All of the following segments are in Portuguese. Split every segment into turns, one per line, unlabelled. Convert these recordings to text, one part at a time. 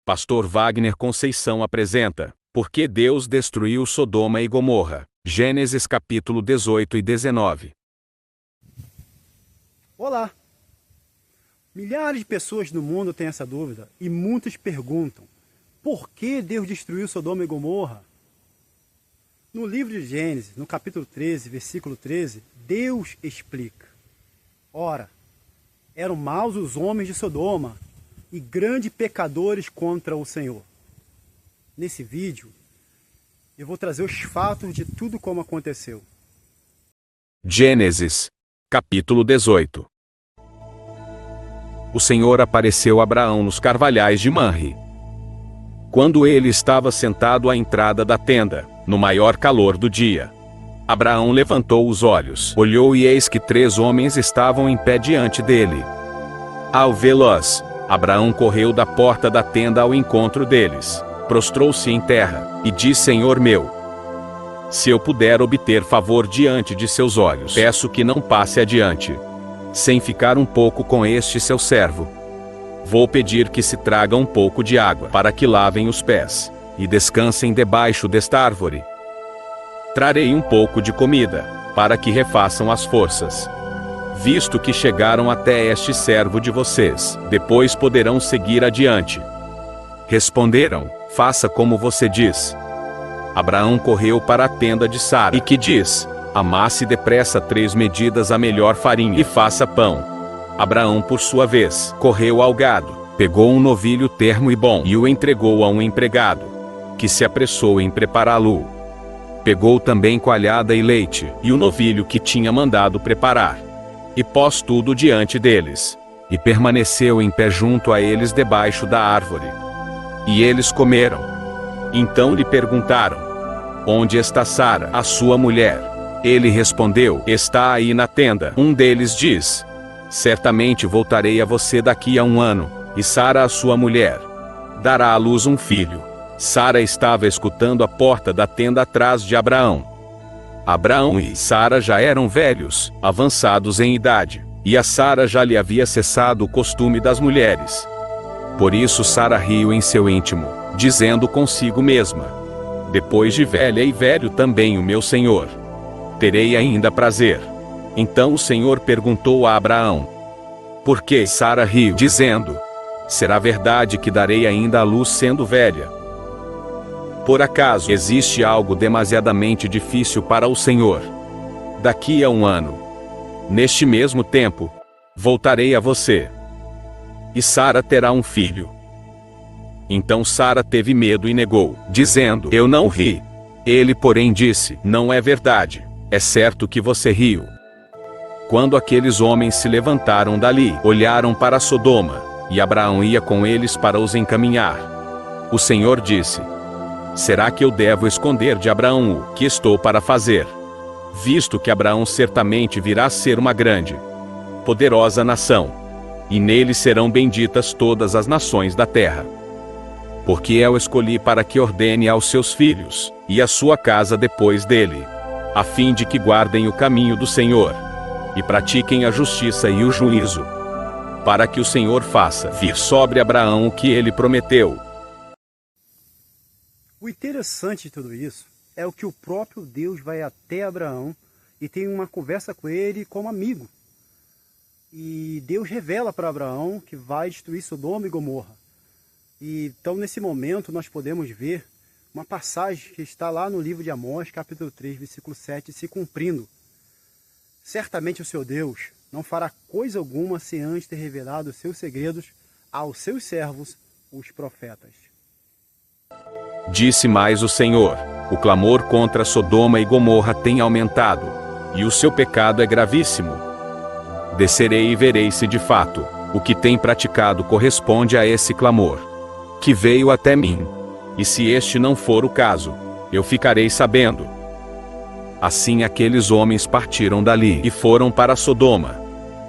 Pastor Wagner Conceição apresenta Por que Deus destruiu Sodoma e Gomorra? Gênesis capítulo 18 e 19.
Olá! Milhares de pessoas no mundo têm essa dúvida e muitos perguntam: por que Deus destruiu Sodoma e Gomorra? No livro de Gênesis, no capítulo 13, versículo 13, Deus explica: ora, eram maus os homens de Sodoma e grandes pecadores contra o Senhor. Nesse vídeo, eu vou trazer os fatos de tudo como aconteceu.
Gênesis, capítulo 18. O Senhor apareceu a Abraão nos carvalhais de Manre, quando ele estava sentado à entrada da tenda, no maior calor do dia. Abraão levantou os olhos, olhou e eis que 3 homens estavam em pé diante dele. Ao vê-los, Abraão correu da porta da tenda ao encontro deles, prostrou-se em terra, e disse: Senhor meu, se eu puder obter favor diante de seus olhos, peço que não passe adiante, sem ficar um pouco com este seu servo. Vou pedir que se traga um pouco de água, para que lavem os pés, e descansem debaixo desta árvore. Trarei um pouco de comida, para que refaçam as forças. Visto que chegaram até este servo de vocês, depois poderão seguir adiante. Responderam: faça como você diz. Abraão correu para a tenda de Sara, e que diz: amasse depressa 3 medidas a melhor farinha, e faça pão. Abraão, por sua vez, correu ao gado, pegou um novilho termo e bom, e o entregou a um empregado, que se apressou em prepará-lo. Pegou também coalhada e leite, e o novilho que tinha mandado preparar, e pôs tudo diante deles, e permaneceu em pé junto a eles debaixo da árvore. E eles comeram. Então lhe perguntaram: onde está Sara, a sua mulher? Ele respondeu: está aí na tenda. Um deles diz: certamente voltarei a você daqui a 1 ano, e Sara, a sua mulher, dará à luz um filho. Sara estava escutando à porta da tenda atrás de Abraão. Abraão e Sara já eram velhos, avançados em idade, e a Sara já lhe havia cessado o costume das mulheres. Por isso Sara riu em seu íntimo, dizendo consigo mesma: depois de velha e velho também o meu senhor, terei ainda prazer. Então o Senhor perguntou a Abraão: por que Sara riu, dizendo: será verdade que darei ainda à luz sendo velha? Por acaso existe algo demasiadamente difícil para o Senhor? Daqui a 1 ano, neste mesmo tempo, voltarei a você, e Sara terá um filho. Então Sara teve medo e negou, dizendo: eu não ri. Ele, porém, disse: não é verdade, é certo que você riu. Quando aqueles homens se levantaram dali, olharam para Sodoma, e Abraão ia com eles para os encaminhar. O Senhor disse: será que eu devo esconder de Abraão o que estou para fazer? Visto que Abraão certamente virá a ser uma grande, poderosa nação, e nele serão benditas todas as nações da terra. Porque eu escolhi para que ordene aos seus filhos, e a sua casa depois dele, a fim de que guardem o caminho do Senhor, e pratiquem a justiça e o juízo, para que o Senhor faça vir sobre Abraão o que ele prometeu.
O interessante de tudo isso é o que o próprio Deus vai até Abraão e tem uma conversa com ele como amigo. E Deus revela para Abraão que vai destruir Sodoma e Gomorra. E então nesse momento nós podemos ver uma passagem que está lá no livro de Amós, capítulo 3, versículo 7, se cumprindo. Certamente o seu Deus não fará coisa alguma sem antes ter revelado os seus segredos aos seus servos, os profetas.
Disse mais o Senhor: o clamor contra Sodoma e Gomorra tem aumentado, e o seu pecado é gravíssimo. Descerei e verei se de fato o que tem praticado corresponde a esse clamor, que veio até mim. E se este não for o caso, eu ficarei sabendo. Assim aqueles homens partiram dali e foram para Sodoma.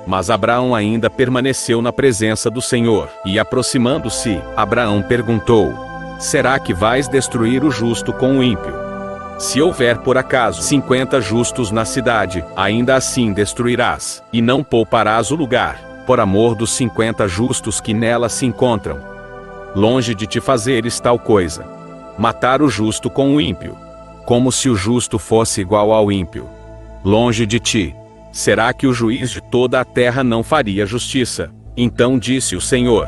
Mas Abraão ainda permaneceu na presença do Senhor, e aproximando-se, Abraão perguntou: será que vais destruir o justo com o ímpio? Se houver por acaso 50 justos na cidade, ainda assim destruirás, e não pouparás o lugar, por amor dos 50 justos que nela se encontram. longe de te fazeres tal coisa. Matar o justo com o ímpio, como se o justo fosse igual ao ímpio. Longe de ti. Será que o juiz de toda a terra não faria justiça? Então disse o Senhor: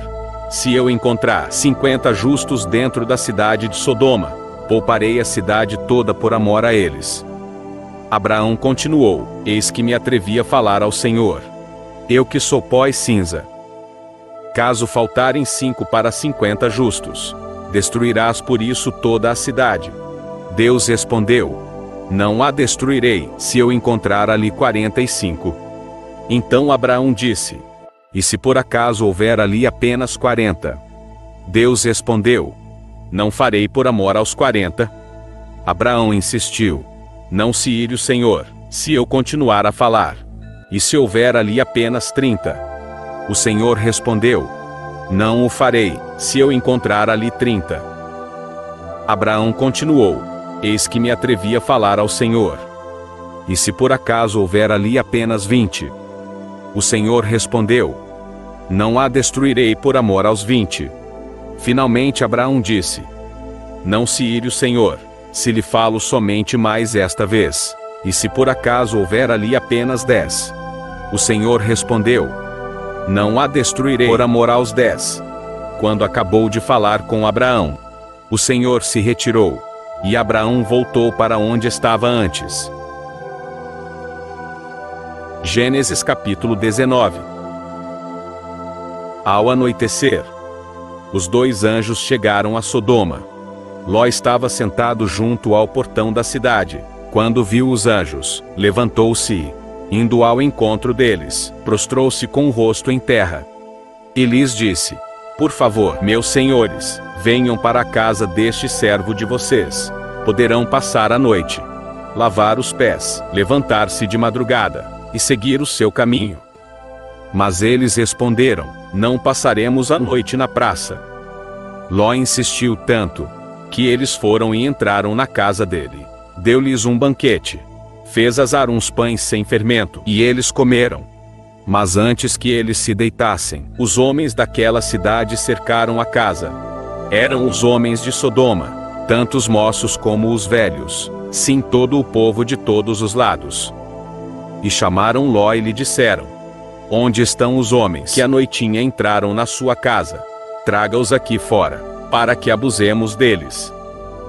se eu encontrar 50 justos dentro da cidade de Sodoma, pouparei a cidade toda por amor a eles. Abraão continuou: eis que me atrevi a falar ao Senhor. Eu que sou pó e cinza. Caso faltarem 5 para 50 justos, destruirás por isso toda a cidade. Deus respondeu: não a destruirei, se eu encontrar ali 45. Então Abraão disse: e se por acaso houver ali apenas 40? Deus respondeu: não farei por amor aos 40. Abraão insistiu: não se ire o Senhor, se eu continuar a falar. E se houver ali apenas 30? O Senhor respondeu: não o farei, se eu encontrar ali 30. Abraão continuou: eis que me atrevi a falar ao Senhor. E se por acaso houver ali apenas 20? O Senhor respondeu: não a destruirei por amor aos 20. Finalmente Abraão disse: não se ire o Senhor, se lhe falo somente mais esta vez. E se por acaso houver ali apenas 10? O Senhor respondeu: não a destruirei por amor aos 10. Quando acabou de falar com Abraão, o Senhor se retirou, e Abraão voltou para onde estava antes. Gênesis capítulo 19. Ao anoitecer, os 2 anjos chegaram a Sodoma. Ló estava sentado junto ao portão da cidade. Quando viu os anjos, levantou-se e, indo ao encontro deles, prostrou-se com o rosto em terra. E lhes disse: por favor, meus senhores, venham para a casa deste servo de vocês. Poderão passar a noite, lavar os pés, levantar-se de madrugada, e seguir o seu caminho. Mas eles responderam: não passaremos a noite na praça. Ló insistiu tanto, que eles foram e entraram na casa dele. Deu-lhes um banquete. Fez assar uns pães sem fermento, e eles comeram. Mas antes que eles se deitassem, os homens daquela cidade cercaram a casa. Eram os homens de Sodoma, tanto os moços como os velhos, sim, todo o povo de todos os lados. E chamaram Ló e lhe disseram: onde estão os homens que à noitinha entraram na sua casa? Traga-os aqui fora, para que abusemos deles.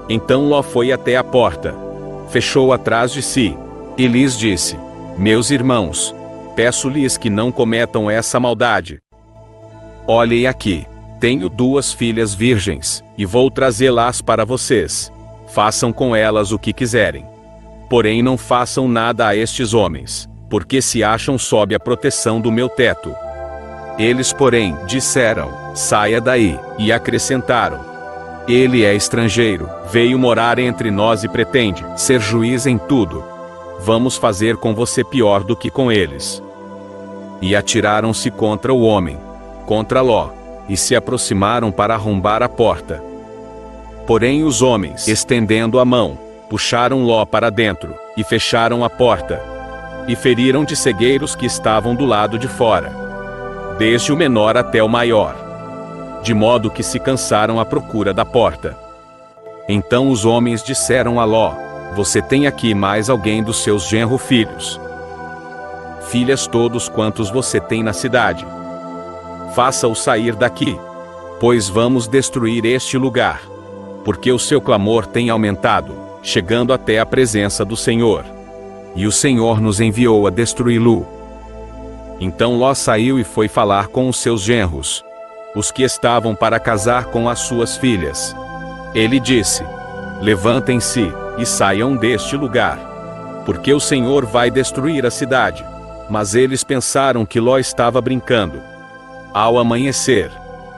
Então Ló foi até a porta, fechou atrás de si, e lhes disse: meus irmãos, peço-lhes que não cometam essa maldade. Olhem aqui, tenho 2 filhas virgens, e vou trazê-las para vocês. Façam com elas o que quiserem. Porém não façam nada a estes homens, porque se acham sob a proteção do meu teto. Eles, porém, disseram: saia daí, e acrescentaram: ele é estrangeiro, veio morar entre nós e pretende ser juiz em tudo. Vamos fazer com você pior do que com eles. E atiraram-se contra o homem, contra Ló, e se aproximaram para arrombar a porta. Porém os homens, estendendo a mão, puxaram Ló para dentro, e fecharam a porta. E feriram de cegueiros que estavam do lado de fora, desde o menor até o maior, de modo que se cansaram à procura da porta. Então os homens disseram a Ló: você tem aqui mais alguém dos seus genro-filhos? Filhas todos quantos você tem na cidade. Faça-o sair daqui, pois vamos destruir este lugar, porque o seu clamor tem aumentado, chegando até a presença do Senhor. E o Senhor nos enviou a destruí-lo. Então Ló saiu e foi falar com os seus genros, os que estavam para casar com as suas filhas. Ele disse: levantem-se, e saiam deste lugar, porque o Senhor vai destruir a cidade. Mas eles pensaram que Ló estava brincando. Ao amanhecer,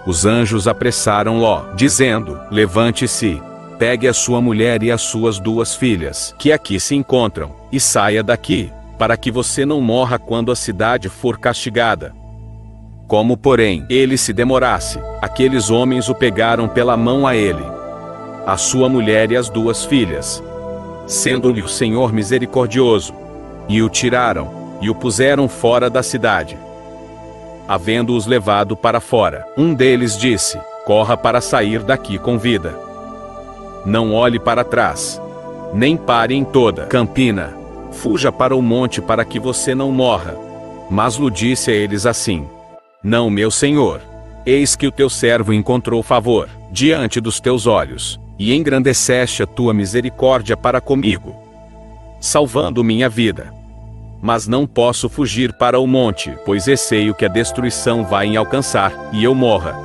os anjos apressaram Ló, dizendo: levante-se, pegue a sua mulher e as suas 2 filhas, que aqui se encontram, e saia daqui, para que você não morra quando a cidade for castigada. Como, porém, ele se demorasse, aqueles homens o pegaram pela mão a ele, a sua mulher e as 2 filhas, sendo-lhe o Senhor misericordioso, e o tiraram, e o puseram fora da cidade. Havendo-os levado para fora, um deles disse: corra para sair daqui com vida. Não olhe para trás, nem pare em toda campina. Fuja para o monte para que você não morra. Mas Lu disse a eles assim: Não, meu senhor. Eis que o teu servo encontrou favor diante dos teus olhos, e engrandeceste a tua misericórdia para comigo, salvando minha vida. Mas não posso fugir para o monte, pois receio que a destruição vai me alcançar, e eu morra.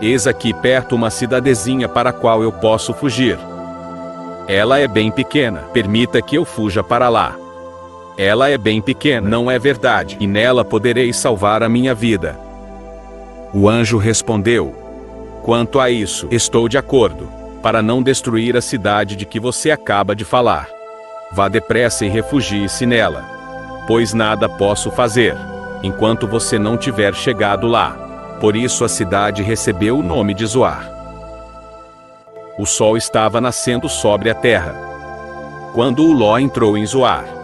Eis aqui perto uma cidadezinha para a qual eu posso fugir. Ela é bem pequena, permita que eu fuja para lá. Ela é bem pequena, não é verdade, e nela poderei salvar a minha vida. O anjo respondeu: Quanto a isso, estou de acordo, para não destruir a cidade de que você acaba de falar. Vá depressa e refugie-se nela, pois nada posso fazer, enquanto você não tiver chegado lá. Por isso a cidade recebeu o nome de Zoar. O sol estava nascendo sobre a terra quando o Ló entrou em Zoar.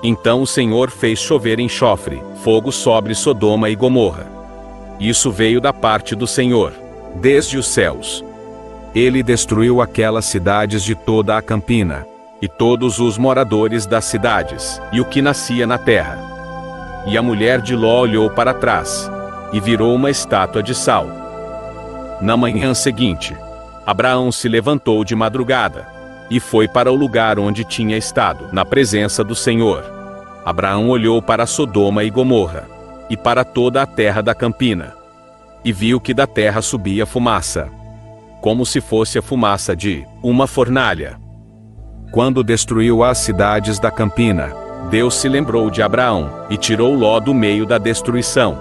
Então o Senhor fez chover enxofre, fogo sobre Sodoma e Gomorra. Isso veio da parte do Senhor, desde os céus. Ele destruiu aquelas cidades de toda a campina, e todos os moradores das cidades, e o que nascia na terra. E a mulher de Ló olhou para trás, e virou uma estátua de sal. Na manhã seguinte, Abraão se levantou de madrugada, e foi para o lugar onde tinha estado, na presença do Senhor. Abraão olhou para Sodoma e Gomorra, e para toda a terra da campina, e viu que da terra subia fumaça, como se fosse a fumaça de uma fornalha. Quando destruiu as cidades da campina, Deus se lembrou de Abraão, e tirou Ló do meio da destruição,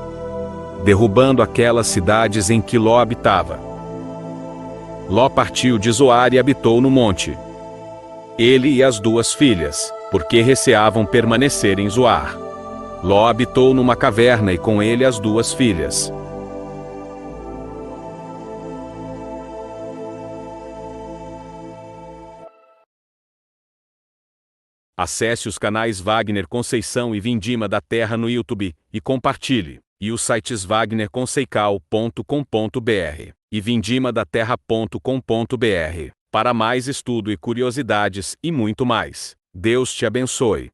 derrubando aquelas cidades em que Ló habitava. Ló partiu de Zoar e habitou no monte, ele e as duas filhas, porque receavam permanecer em Zoar. Ló habitou numa caverna e com ele as duas filhas. Acesse os canais Wagner Conceição e Vindima da Terra no YouTube, e compartilhe, e os sites wagnerconceical.com.br e vindimadaterra.com.br, para mais estudo e curiosidades, e muito mais. Deus te abençoe.